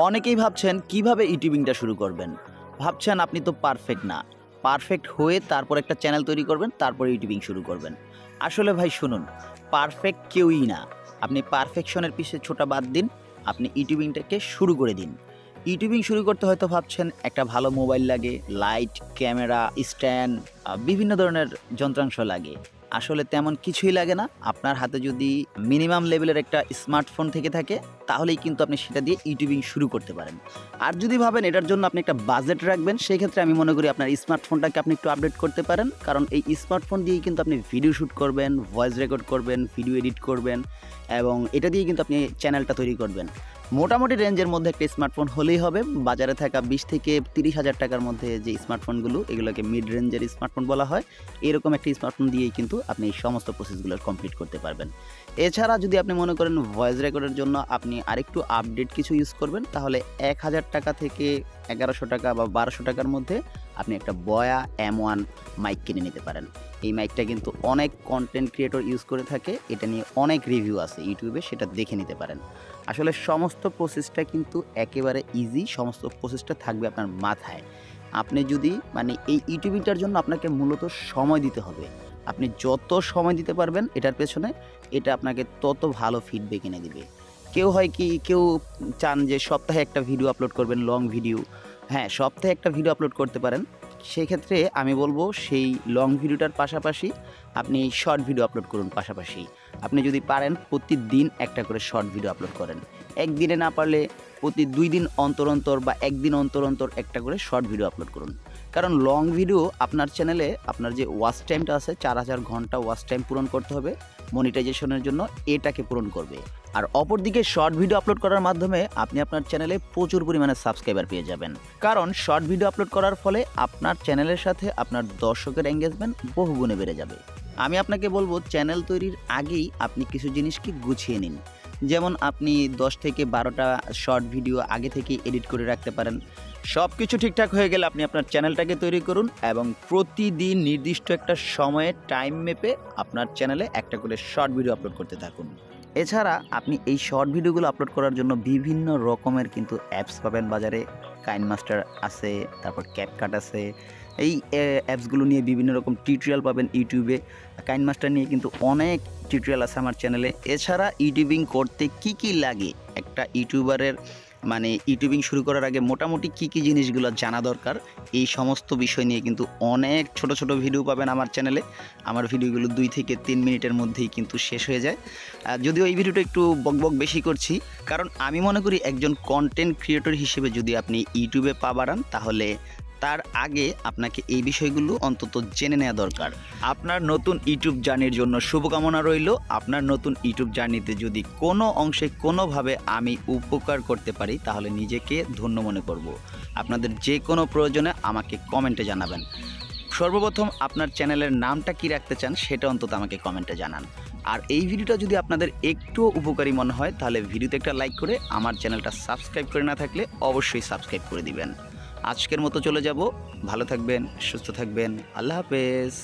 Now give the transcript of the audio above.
অনেকেই ভাবছেন কিভাবে ইউটিউবিংটা শুরু করবেন। ভাবছেন আপনি তো পারফেক্ট না। পারফেক্ট হয়ে তারপর একটা চ্যানেল তৈরি করবেন, তারপরে ইউটিউবিং শুরু করবেন। আসলে ভাই শুনুন, পারফেক্ট কেউই না। আপনি পারফেকশনের পিছে ছোটা বাদ দিন। আপনি ইউটিউবিংটাকে শুরু করে দিন। ইউটিউবিং শুরু করতে হয়তো ভাবছেন একটা ভালো মোবাইল লাগে, লাইট, ক্যামেরা, স্ট্যান্ড, বিভিন্ন ধরনের যন্ত্রাংশ লাগে। আসলে তেমন কিছুই লাগে না। আপনার হাতে যদি মিনিমাম লেভেলের একটা স্মার্টফোন থেকে থাকে, তাহলেই কিন্তু আপনি সেটা দিয়ে ইউটিউবিং শুরু করতে পারেন। আর যদি ভাবেন এটার জন্য আপনি একটা বাজেট রাখবেন, সেক্ষেত্রে আমি মনে করি আপনার স্মার্টফোনটাকে আপনি একটু আপডেট করতে পারেন। কারণ এই স্মার্টফোন দিয়েই কিন্তু আপনি ভিডিও শুট করবেন, ভয়েস রেকর্ড করবেন, ভিডিও এডিট করবেন এবং এটা দিয়েই কিন্তু আপনি চ্যানেলটা তৈরি করবেন। মোটামুটি রেঞ্জের মধ্যে একটা স্মার্টফোন হলেই হবে। বাজারে থাকা ২০ থেকে ৩০ হাজার টাকার মধ্যে যে স্মার্টফোনগুলো, এগুলোকে মিড রেঞ্জের স্মার্টফোন বলা হয়। এরকম একটা স্মার্টফোন দিয়েই কিন্তু আপনি এই সমস্ত প্রসেসগুলো কমপ্লিট করতে পারবেন। এছাড়া যদি আপনি মনে করেন ভয়েস রেকর্ডের জন্য আপনি আরেকটু আপডেট কিছু ইউজ করবেন, তাহলে ১,০০০ টাকা থেকে ১১০০ টাকা বা ১২০০ টাকার মধ্যে আপনি একটা বয়া M1 মাইক কিনে নিতে পারেন। এই মাইকটা কিন্তু অনেক কন্টেন্ট ক্রিয়েটর ইউজ করে থাকে। এটা নিয়ে অনেক রিভিউ আছে ইউটিউবে, সেটা দেখে নিতে পারেন। আসলে সমস্ত প্রসেসটা কিন্তু একেবারে ইজি, সমস্ত প্রসেসটা থাকবে আপনার মাথায়। আপনি যদি এই ইউটিউবিংটার জন্য আপনাকে মূলত সময় দিতে হবে। আপনি যত সময় দিতে পারবেন এটার পেছনে, এটা আপনাকে তত ভালো ফিডব্যাক এনে দিবে। কেউ চান যে সপ্তাহে একটা ভিডিও আপলোড করবেন, লং ভিডিও। হ্যাঁ, সপ্তাহে একটা ভিডিও আপলোড করতে পারেন। সেক্ষেত্রে আমি বলব সেই লং ভিডিওটার পাশাপাশি আপনি শর্ট ভিডিও আপলোড করুন পাশাপাশি। আপনি যদি পারেন প্রতিদিন একটা করে শর্ট ভিডিও আপলোড করেন। একদিনে না পারলে প্রতি ২ দিন অন্তর বা ১ দিন অন্তর একটা করে শর্ট ভিডিও আপলোড করুন। কারণ লং ভিডিও আপনার চ্যানেলে আপনার যে ওয়াচ টাইমটা আছে ৪,০০০ ঘন্টা ওয়াচ টাইম পূরণ করতে হবে মনিটাইজেশনের জন্য, এটাকে পূরণ করবে। আর অপরদিকে শর্ট ভিডিও আপলোড করার মাধ্যমে আপনি আপনার চ্যানেলে প্রচুর পরিমাণে সাবস্ক্রাইবার পেয়ে যাবেন। কারণ শর্ট ভিডিও আপলোড করার ফলে আপনার চ্যানেলের সাথে আপনার দর্শকের এঙ্গেজমেন্ট বহুগুণে বেড়ে যাবে। আমি আপনাকে বলবো চ্যানেল তৈরির আগেই আপনি কিছু জিনিসকে গুছিয়ে নিন। যেমন আপনি ১০ থেকে ১২টা শর্ট ভিডিও আগে থেকেই এডিট করে রাখতে পারেন। সব কিছু ঠিকঠাক হয়ে গেলে আপনি আপনার চ্যানেলটাকে তৈরি করুন এবং প্রতিদিন নির্দিষ্ট একটা সময়ে টাইম মেপে আপনার চ্যানেলে একটা করে শর্ট ভিডিও আপলোড করতে থাকুন। এছাড়া আপনি এই শর্ট ভিডিওগুলো আপলোড করার জন্য বিভিন্ন রকমের কিন্তু অ্যাপস পাবেন বাজারে। কাইনমাস্টার আছে, তারপর ক্যাপকাট আছে। এই অ্যাপসগুলো নিয়ে বিভিন্ন রকম টিউটোরিয়াল পাবেন ইউটিউবে। কাইনমাস্টার নিয়ে কিন্তু অনেক টিউটোরিয়াল আছে আমার চ্যানেলে। এছাড়া ইউটিউবিং করতে কি লাগে, একটা ইউটিউবারের ইউটিউবিং শুরু করার আগে মোটামুটি কি জিনিসগুলো জানা দরকার, এই সমস্ত বিষয় নিয়ে কিন্তু অনেক ছোট ভিডিও পাবেন আমার চ্যানেলে। আমার ভিডিওগুলো ২ থেকে ৩ মিনিটের মধ্যেই কিন্তু শেষ হয়ে যায়। যদিও এই ভিডিওটা একটু বকবক বেশি করছি, কারণ আমি মনে করি একজন কন্টেন্ট ক্রিয়েটর হিসেবে যদি আপনি ইউটিউবে পা বাড়ান, তাহলে তার আগে আপনাকে এই বিষয়গুলো অন্তত জেনে নেওয়া দরকার। আপনার নতুন ইউটিউব জার্নির জন্য শুভকামনা রইল। আপনার নতুন ইউটিউব জার্নিতে যদি কোনো অংশে কোনোভাবে আমি উপকার করতে পারি, তাহলে নিজেকে ধন্য মনে করব। আপনাদের যে কোনো প্রয়োজনে আমাকে কমেন্টে জানাবেন। সর্বপ্রথম আপনার চ্যানেলের নামটা কি রাখতে চান সেটা অন্তত আমাকে কমেন্টে জানান। আর এই ভিডিওটা যদি আপনাদের একটুও উপকারী মনে হয়, তাহলে ভিডিওতে একটা লাইক করে আমার চ্যানেলটা সাবস্ক্রাইব করে না থাকলে অবশ্যই সাবস্ক্রাইব করে দিবেন। আজকের মতো চলে যাব। ভালো থাকবেন, সুস্থ থাকবেন। আল্লাহ হাফেজ।